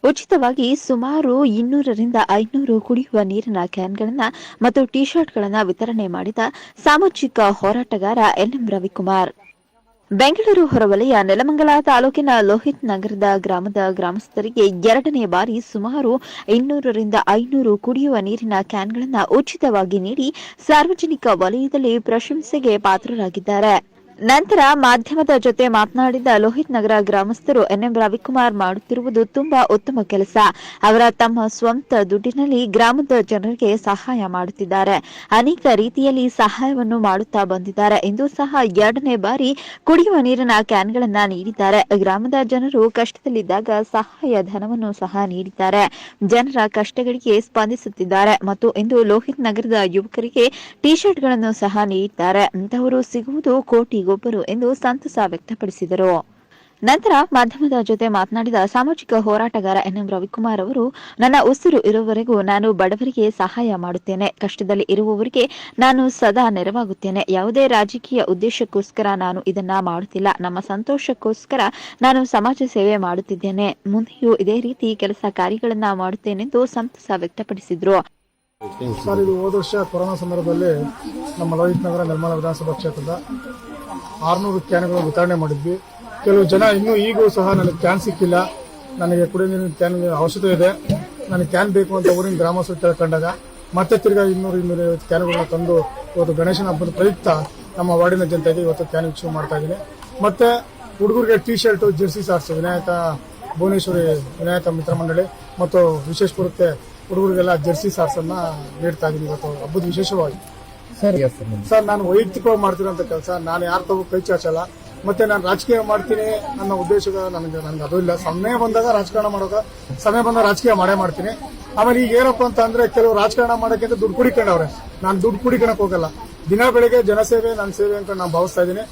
ಉಚಿತವಾಗಿ ಸುಮಾರು 200ರಿಂದ 500 ಕುಡಿಯುವ ನೀರಿನ ಕ್ಯಾನ್ಗಳನ್ನು ಮತ್ತು ಟಿ ಶರ್ಟ್ಗಳನ್ನು ವಿತರಣೆ ಮಾಡಿದ ಸಾಮಾಜಿಕ ಹೋರಾಟಗಾರ ಎನ್ಎಂ ರವಿಕುಮಾರ್. ಬೆಂಗಳೂರು ಹೊರವಲಯ ನೆಲಮಂಗಲ ತಾಲೂಕಿನ ಲೋಹಿತ್ ನಗರದ ಗ್ರಾಮದ ಗ್ರಾಮಸ್ಥರಿಗೆ 2ನೇ ಬಾರಿ ಸುಮಾರು 200ರಿಂದ 500 ಕುಡಿಯುವ ನೀರಿನ ಕ್ಯಾನ್ಗಳನ್ನು ಉಚಿತವಾಗಿ ನೀಡಿ ಸಾರ್ವಜನಿಕ ವಲಯದಲ್ಲಿ ಪ್ರಶಂಸೆಗೆ ಪಾತ್ರರಾಗಿದ್ದಾರೆ. ನಂತರ ಮಾಧ್ಯಮದ ಜೊತೆ ಮಾತನಾಡಿದ ಲೋಹಿತ್ ನಗರ ಗ್ರಾಮಸ್ಥರು ಎನ್ಎಂ ರವಿಕುಮಾರ್ ಮಾಡುತ್ತಿರುವುದು ತುಂಬಾ ಉತ್ತಮ ಕೆಲಸ. ಅವರ ತಮ್ಮ ಸ್ವಂತ ದುಡ್ಡಿನಲ್ಲಿ ಗ್ರಾಮದ ಜನರಿಗೆ ಸಹಾಯ ಮಾಡುತ್ತಿದ್ದಾರೆ. ಅನೇಕ ರೀತಿಯಲ್ಲಿ ಸಹಾಯವನ್ನು ಮಾಡುತ್ತಾ ಬಂದಿದ್ದಾರೆ ಎಂದು ಸಹ 2ನೇ ಬಾರಿ ಕುಡಿಯುವ ನೀರಿನ ಕ್ಯಾನ್ಗಳನ್ನು ನೀಡಿದ್ದಾರೆ. ಗ್ರಾಮದ ಜನರು ಕಷ್ಟದಲ್ಲಿದ್ದಾಗ ಸಹಾಯ ಧನವನ್ನು ಸಹ ನೀಡಿದ್ದಾರೆ. ಜನರ ಕಷ್ಟಗಳಿಗೆ ಸ್ಪಂದಿಸುತ್ತಿದ್ದಾರೆ ಮತ್ತು ಇಂದು ಲೋಹಿತ್ ನಗರದ ಯುವಕರಿಗೆ ಟಿ ಶರ್ಟ್ಗಳನ್ನು ಸಹ ನೀಡಿದ್ದಾರೆ. ಇಂತಹವರು ಸಿಗುವುದು ಕೋಟಿಗೊಬ್ಬರು ಎಂದು ಸಂತಸ ವ್ಯಕ್ತಪಡಿಸಿದರು. ನಂತರ ಮಾಧ್ಯಮದ ಜೊತೆ ಮಾತನಾಡಿದ ಸಾಮಾಜಿಕ ಹೋರಾಟಗಾರ ಎನ್ಎಂ ರವಿಕುಮಾರ್ ಅವರು, ನನ್ನ ಉಸಿರು ಇರುವವರೆಗೂ ನಾನು ಬಡವರಿಗೆ ಸಹಾಯ ಮಾಡುತ್ತೇನೆ. ಕಷ್ಟದಲ್ಲಿ ಇರುವವರಿಗೆ ನಾನು ಸದಾ ನೆರವಾಗುತ್ತೇನೆ. ಯಾವುದೇ ರಾಜಕೀಯ ಉದ್ದೇಶಕ್ಕೋಸ್ಕರ ನಾನು ಇದನ್ನ ಮಾಡುತ್ತಿಲ್ಲ. ನಮ್ಮ ಸಂತೋಷಕ್ಕೋಸ್ಕರ ನಾನು ಸಮಾಜ ಸೇವೆ ಮಾಡುತ್ತಿದ್ದೇನೆ. ಮುಂದೆಯೂ ಇದೇ ರೀತಿ ಕೆಲಸ ಕಾರ್ಯಗಳನ್ನ ಮಾಡುತ್ತೇನೆಂದು ಸಂತಸ ವ್ಯಕ್ತಪಡಿಸಿದರು. ಸರ್, ಇದು ಹೋದ ವರ್ಷ ಕೊರೋನಾ ಸಂದರ್ಭದಲ್ಲಿ ನಮ್ಮ ಲೋಹಿತ್ ನಗರ ನಿರ್ಮಲ ವಿಧಾನಸಭಾ ಕ್ಷೇತ್ರದ 600 ಕ್ಯಾನ್ಗಳು ವಿತರಣೆ ಮಾಡಿದ್ವಿ. ಕೆಲವು ಜನ ಇನ್ನೂ ಈಗೂ ಸಹ ನನಗೆ ಕ್ಯಾನ್ ಸಿಕ್ಕಿಲ್ಲ, ನನಗೆ ಕುಡಿಯೋ ನೀರಿನ ಕ್ಯಾನ್ ಅವಶ್ಯಕತೆ ಇದೆ, ನನಗೆ ಕ್ಯಾನ್ ಬೇಕು ಅಂತ ಊರಿನ ಗ್ರಾಮಸ್ಥರು ಕೇಳ್ಕೊಂಡಾಗ ಮತ್ತೆ ತಿರ್ಗಾ 200-250 ಕ್ಯಾನ್ಗಳನ್ನ ತಂದು ಇವತ್ತು ಗಣೇಶನ ಹಬ್ಬದ ಪ್ರಯುಕ್ತ ನಮ್ಮ ವಾರ್ಡಿನ ಜನತೆಗೆ ಇವತ್ತು ಕ್ಯಾನ್ ಇಶ್ಯೂ ಮಾಡ್ತಾ ಇದ್ದೀನಿ. ಮತ್ತೆ ಹುಡುಗರಿಗೆ ಟಿ ಶರ್ಟ್, ಜೆರ್ಸಿ ಸಾರ್ಸ್ ವಿನಾಯಕ ಭುವನೇಶ್ವರಿ ವಿನಾಯಕ ಮಿತ್ರ ಮಂಡಳಿ ಮತ್ತು ವಿಶೇಷ ಪುರಕ್ಕೆ ಹುಡುಗರಿಗೆಲ್ಲ ಜೆರ್ಸಿ ಸಾರ್ಸ್ ಅನ್ನ ನೀಡ್ತಾ ಇದ್ದೀನಿ ಇವತ್ತು ಹಬ್ಬದ ವಿಶೇಷವಾಗಿ. ಸರ್, ನಾನು ವೈಯಕ್ತಿಕವಾಗಿ ಮಾಡ್ತಿರೋಂಥ ಕೆಲಸ. ನಾನು ಯಾರ ತಗೋ ಕೈ ಚಾಚಲ್ಲ. ಮತ್ತೆ ನಾನು ರಾಜಕೀಯ ಮಾಡ್ತೀನಿ ಅನ್ನೋ ಉದ್ದೇಶ ನನಗೆ ಅದು ಇಲ್ಲ. ಸಮಯ ಬಂದಾಗ ರಾಜಕಾರಣ ಮಾಡೋಕೆ, ಸಮಯ ಬಂದಾಗ ರಾಜಕೀಯ ಮಾಡೇ ಮಾಡ್ತೀನಿ. ಆಮೇಲೆ ಈಗ ಏನಪ್ಪ ಅಂತ ಅಂದ್ರೆ, ಕೆಲವು ರಾಜಕಾರಣ ಮಾಡೋಕ್ಕಿಂತ ದುಡ್ಡು ಕುಡಿಕೊಂಡವ್ರೆ. ನಾನು ದುಡ್ಡು ಕುಡಿಕೊಳಕ್ ಹೋಗಲ್ಲ. ದಿನ ಬೆಳಿಗ್ಗೆ ಜನಸೇವೆ ನನ್ನ ಸೇವೆ ಅಂತ ನಾನು ಭಾವಿಸ್ತಾ ಇದ್ದೀನಿ.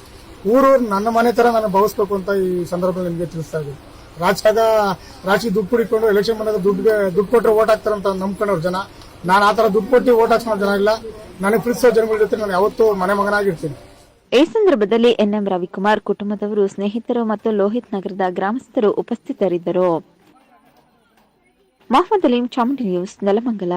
ಊರು ನನ್ನ ಮನೆ ತರ ನಾನು ಭಾವಿಸ್ಬೇಕು ಅಂತ ಈ ಸಂದರ್ಭದಲ್ಲಿ ನಿಮಗೆ ತಿಳಿಸ್ತಾ ಇದ್ದೀನಿ. ರಾಜಕೀಯ ದುಡ್ಡು ಕುಡಿಕೊಂಡು ಎಲೆಕ್ಷನ್ ಬಂದಾಗ ದುಡ್ಡು ಕೊಟ್ಟರೆ ಓಟ್ ಹಾಕ್ತಾರಂತ ನಂಬ್ಕೊಂಡವ್ರು ಜನ. ನಾನು ಆತರ ದುಡ್ಡು ಕೊಟ್ಟು ಓಟ್ ಹಾಕ್ಸೋ ಜನ ಇಲ್ಲ. ನನಗೆ ಪ್ರೀತಿಸೋ ಜನಗಳ ಜೊತೆ ನಾನು ಯಾವತ್ತೂ ಮನೆ ಮಗನಾಗಿರ್ತೀನಿ. ಈ ಸಂದರ್ಭದಲ್ಲಿ ಎನ್ಎಂ ರವಿಕುಮಾರ್ ಕುಟುಂಬದವರು, ಸ್ನೇಹಿತರು ಮತ್ತು ಲೋಹಿತ್ ನಗರದ ಗ್ರಾಮಸ್ಥರು ಉಪಸ್ಥಿತರಿದ್ದರು. ಮೊಹಮ್ಮದ್ ಅಲೀಂ, ಚಾಮುಂಡಿ ನ್ಯೂಸ್, ನೆಲಮಂಗಲ.